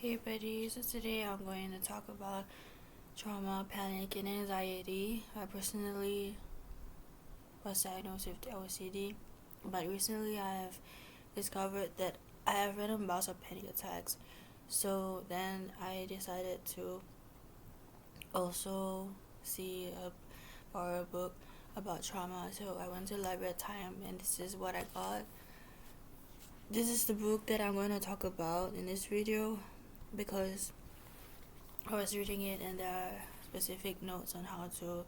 Hey buddy, so today I'm going to talk about trauma, panic, and anxiety. I personally was diagnosed with OCD, but recently I have discovered that I have random bouts of panic attacks. So then I decided to also see a book about trauma. So I went to the library at time, and this is what I got. This is the book that I'm going to talk about in this video because I was reading it and there are specific notes on how to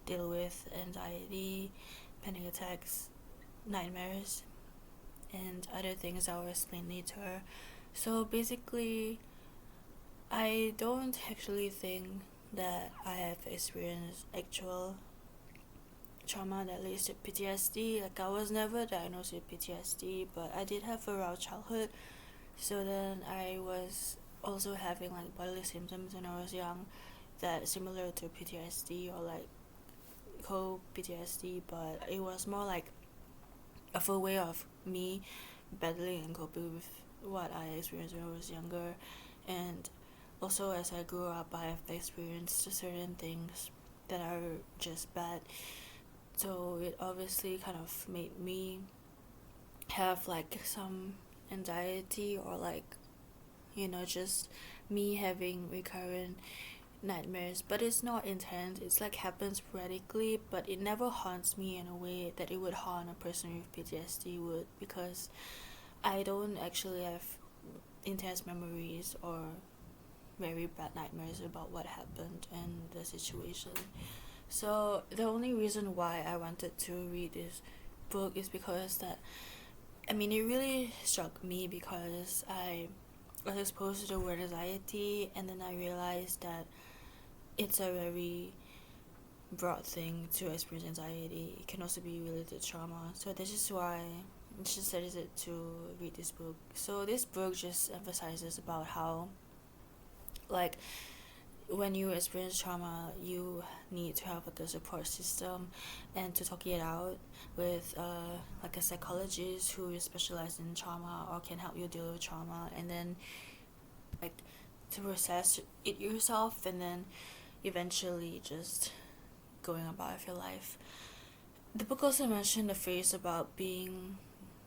deal with anxiety, panic attacks, nightmares, and other things I will explain later. So basically, I don't actually think that I have experienced actual trauma that leads to PTSD. Like, I was never diagnosed with PTSD, but I did have a rough childhood. So then I was also having like bodily symptoms when I was young that similar to PTSD or like co-PTSD, but it was more like a full way of me battling and coping with what I experienced when I was younger. And also as I grew up, I have experienced certain things that are just bad. So it obviously kind of made me have like some anxiety or like, just me having recurrent nightmares, but it's not intense. It's like happens sporadically, but it never haunts me in a way that it would haunt a person with PTSD would, because I don't actually have intense memories or very bad nightmares about what happened and the situation. So the only reason why I wanted to read this book is because it really struck me because I was exposed to the word anxiety, and then I realized that it's a very broad thing to experience anxiety. It can also be related to trauma. So this is why I just decided to read this book. So this book just emphasizes about how, like, when you experience trauma, you need to have like a support system and to talk it out with like a psychologist who is specialized in trauma or can help you deal with trauma, and then like to process it yourself, and then eventually just going about your life. The book also mentioned the phrase about being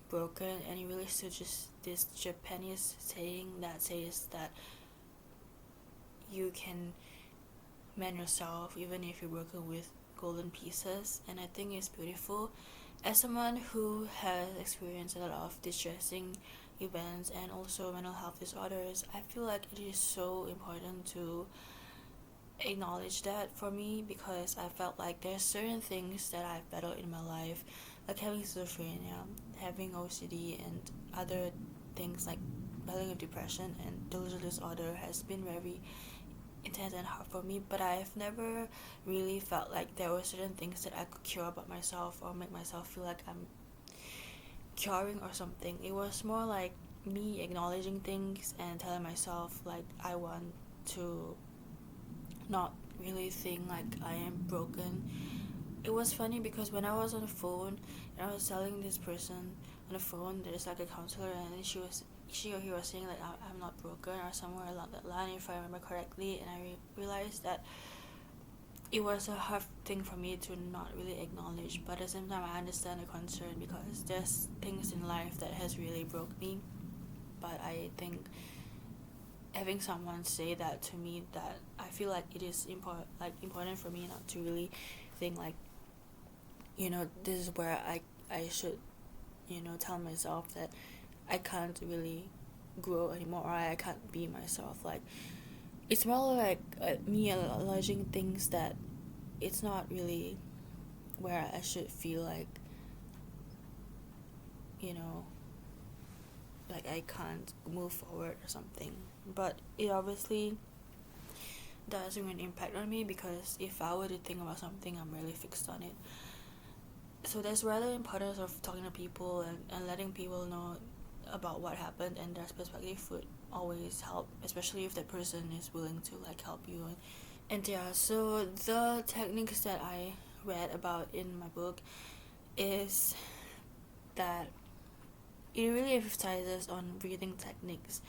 broken, and it relates to just this Japanese saying that says that you can mend yourself even if you're broken with golden pieces, and I think it's beautiful. As someone who has experienced a lot of distressing events and also mental health disorders, I feel like it is so important to acknowledge that for me, because I felt like there's certain things that I've battled in my life, like having schizophrenia, having OCD, and other things like battling with depression and delusional disorder has been very intense and hard for me, but I've never really felt like there were certain things that I could cure about myself or make myself feel like I'm curing or something. It was more like me acknowledging things and telling myself like I want to not really think like I am broken. It was funny because when I was on the phone and I was telling this person on the phone, there's like a counselor, and she or he was saying like I'm not broken or somewhere along that line, if I remember correctly, and I realized that it was a hard thing for me to not really acknowledge, but at the same time I understand the concern because there's things in life that has really broke me. But I think having someone say that to me, that I feel like it is important for me not to really think like, this is where I should, tell myself that I can't really grow anymore, or I can't be myself. Like, it's more like me acknowledging things that it's not really where I should feel like, you know, like I can't move forward or something. But it obviously doesn't really impact on me, because if I were to think about something, I'm really fixed on it. So there's rather importance of talking to people and letting people know about what happened, and their perspective would always help, especially if that person is willing to like help you. And yeah, so the techniques that I read about in my book is that it really emphasizes on breathing techniques.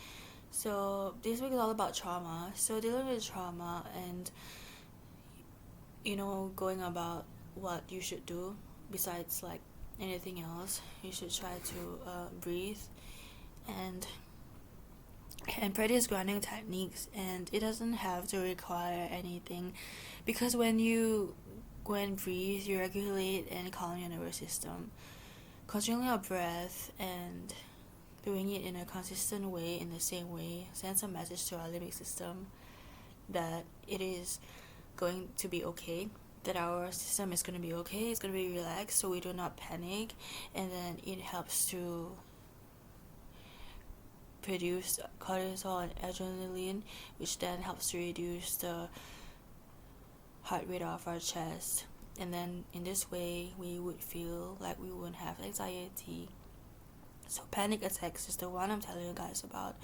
So this week is all about trauma. So dealing with trauma and going about what you should do besides like anything else. You should try to breathe and practice grounding techniques, and it doesn't have to require anything, because when you go and breathe, you regulate and calm your nervous system. Controlling your breath and doing it in a consistent way, in the same way, sends a message to our limbic system that it is going to be okay, that our system is going to be okay, it's going to be relaxed, so we do not panic, and then it helps to produce cortisol and adrenaline, which then helps to reduce the heart rate of our chest. And then in this way, we would feel like we wouldn't have anxiety. So panic attacks is the one I'm telling you guys about.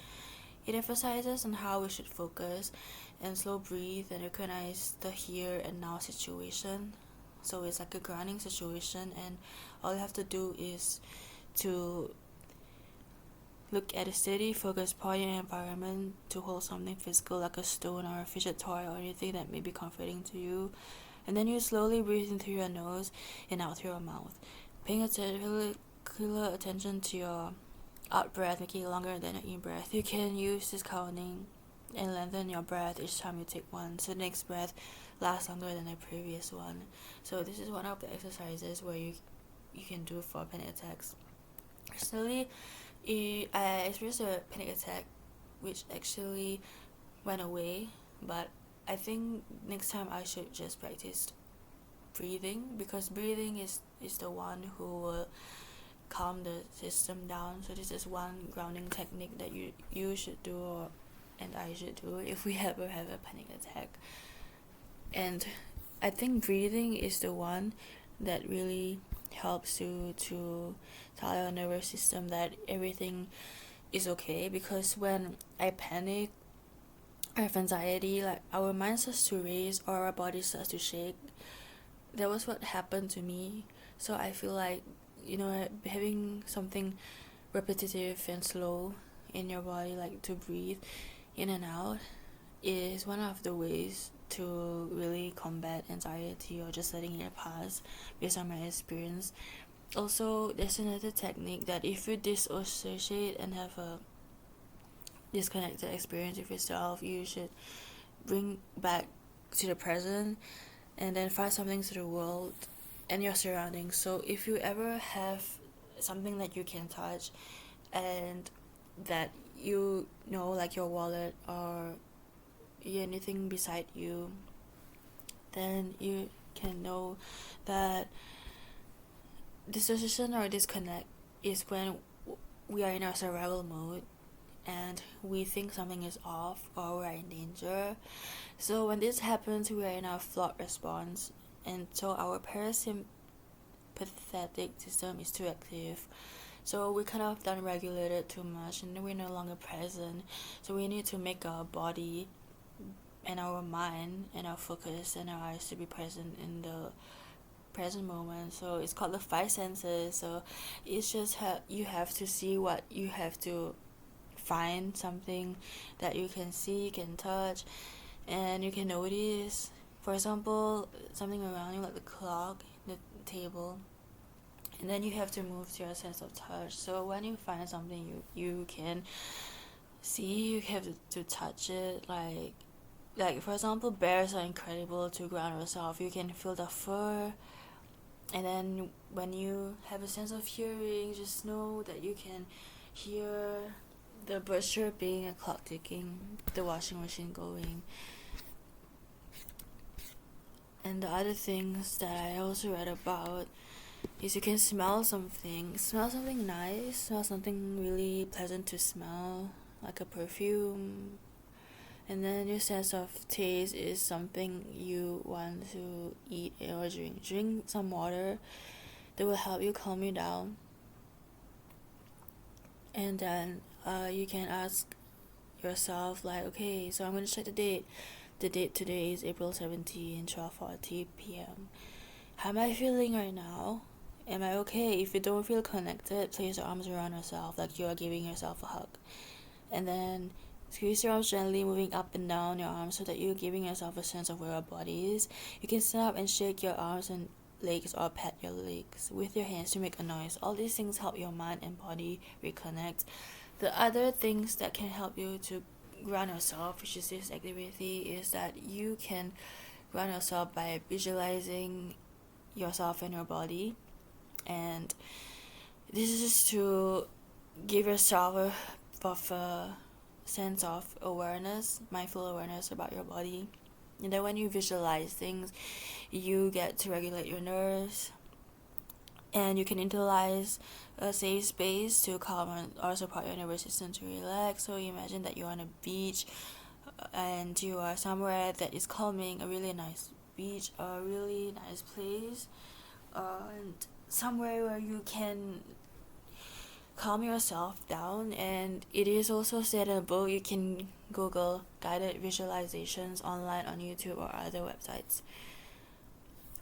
It emphasizes on how we should focus and slow breathe and recognize the here and now situation. So it's like a grounding situation, and all you have to do is to look at a steady focus point in your environment, to hold something physical like a stone or a fidget toy or anything that may be comforting to you. And then you slowly breathe in through your nose and out through your mouth, paying particular attention to your out breath, making it longer than your in breath. You can use this counting and lengthen your breath each time you take one, so the next breath lasts longer than the previous one. So this is one of the exercises where you can do for panic attacks. Personally, I experienced a panic attack which actually went away, but I think next time I should just practice breathing, because breathing is the one who will calm the system down. So this is one grounding technique that you should do, and I should do if we ever have a panic attack. And I think breathing is the one that really helps to tell your nervous system that everything is okay, because when I panic or have anxiety, like our mind starts to race or our body starts to shake. That was what happened to me. So I feel like having something repetitive and slow in your body, like to breathe in and out, is one of the ways to really combat anxiety or just letting it pass, based on my experience. Also, there's another technique that if you dissociate and have a disconnected experience with yourself, you should bring back to the present and then find something to the world and your surroundings. So if you ever have something that you can touch and that like your wallet or anything beside you, then you can know that dissociation or disconnect is when we are in our survival mode and we think something is off or we're in danger. So when this happens, we are in our flawed response, and so our parasympathetic system is too active. So we kind of done regulated too much, and we're no longer present. So we need to make our body and our mind and our focus and our eyes to be present in the present moment. So it's called the five senses. So it's just you have to see what you have to find, something that you can see, you can touch, and you can notice. For example, something around you like the clock, the table, and then you have to move to your sense of touch. So when you find something you can see, you have to touch it. Like for example, bears are incredible to ground yourself. You can feel the fur, and then when you have a sense of hearing, just know that you can hear the bird chirping, a clock ticking, the washing machine going. And the other things that I also read about is you can smell something nice, smell something really pleasant to smell, like a perfume. And then your sense of taste is something you want to eat or drink some water that will help you calm you down. And then you can ask yourself, like, okay, so I'm going to check the date. The date today is April 17, 12:40 p.m. How am I feeling right now? Am I okay? If you don't feel connected, place your arms around yourself like you are giving yourself a hug. And then Squeeze your arms gently, moving up and down your arms so that you're giving yourself a sense of where your body is. You can stand up and shake your arms and legs or pat your legs with your hands to make a noise. All these things help your mind and body reconnect. The other things that can help you to ground yourself, which is this activity, is that you can ground yourself by visualizing yourself and your body. And this is to give yourself a sense of awareness, mindful awareness about your body. And then when you visualize things, you get to regulate your nerves, and you can utilize a safe space to calm or support your nervous system to relax. So imagine that you're on a beach and you are somewhere that is calming, a really nice beach, a really nice place, and somewhere where you can calm yourself down. And it is also said in a book, you can Google guided visualizations online on YouTube or other websites.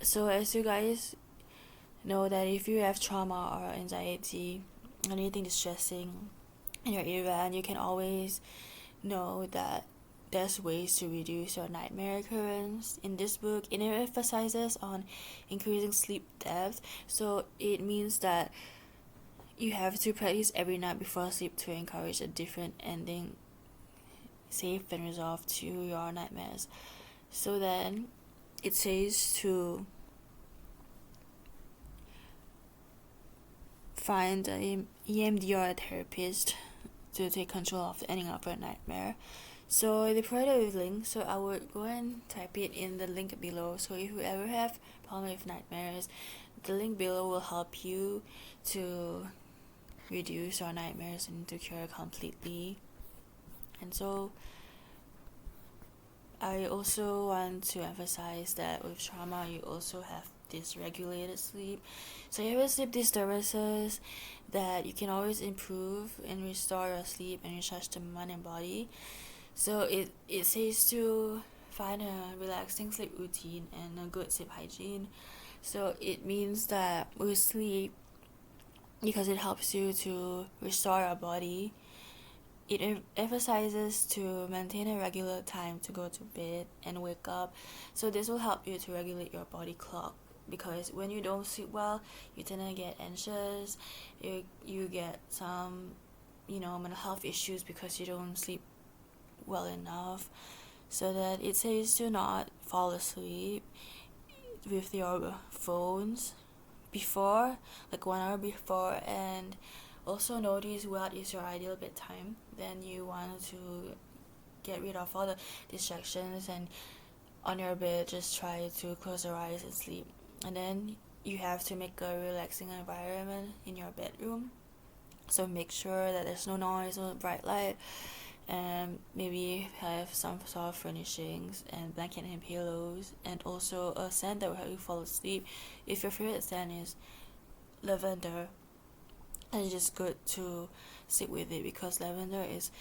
So as you guys know, that if you have trauma or anxiety or anything distressing in your event, you can always know that there's ways to reduce your nightmare occurrence. In this book, it emphasizes on increasing sleep depth. So it means that you have to practice every night before sleep to encourage a different ending, safe and resolved to your nightmares. So then it says to find an EMD or a therapist to take control of the ending of your nightmare. So they provided a link, so I would go and type it in the link below. So if you ever have problem with nightmares, the link below will help you to reduce your nightmares and to cure completely. And so I also want to emphasize that with trauma, you also have dysregulated sleep. So you have sleep disturbances that you can always improve and restore your sleep and recharge the mind and body. So it says to find a relaxing sleep routine and a good sleep hygiene. So it means that with sleep, because it helps you to restore your body, it emphasizes to maintain a regular time to go to bed and wake up. So this will help you to regulate your body clock, because when you don't sleep well, you tend to get anxious, you get some mental health issues because you don't sleep well enough. So that it says to not fall asleep with your phones before, like 1 hour before, and also notice what is your ideal bedtime. Then you want to get rid of all the distractions, and on your bed just try to close your eyes and sleep. And then you have to make a relaxing environment in your bedroom. So make sure that there's no noise, no bright light, and maybe have some soft furnishings and blanket and pillows, and also a scent that will help you fall asleep. If your favorite scent is lavender, it's just good to sit with it, because lavender is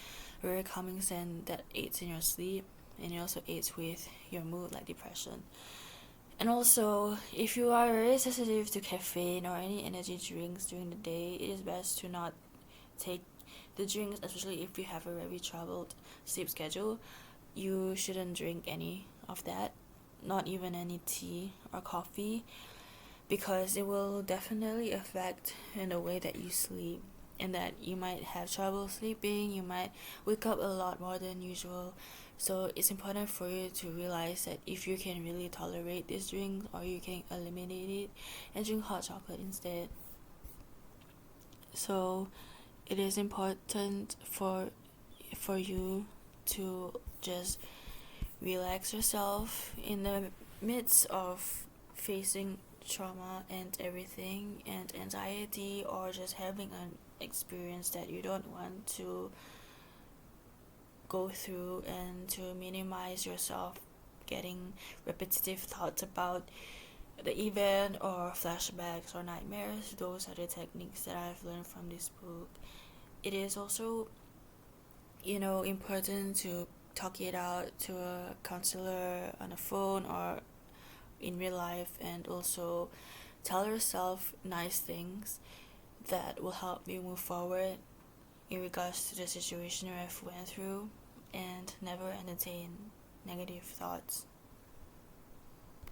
a very calming scent that aids in your sleep, and it also aids with your mood, like depression. And also, if you are very sensitive to caffeine or any energy drinks during the day, it is best to not take the drinks, especially if you have a very troubled sleep schedule. You shouldn't drink any of that, not even any tea or coffee, because it will definitely affect in the way that you sleep, and that you might have trouble sleeping, you might wake up a lot more than usual. So it's important for you to realize that if you can really tolerate this drink, or you can eliminate it and drink hot chocolate instead. So it is important for you to just relax yourself in the midst of facing trauma and everything, and anxiety, or just having an experience that you don't want to go through, and to minimize yourself getting repetitive thoughts about the event or flashbacks or nightmares. Those are the techniques that I've learned from this book. It is also important to talk it out to a counselor on the phone or in real life, and also tell yourself nice things that will help you move forward in regards to the situation you have went through. and never entertain negative thoughts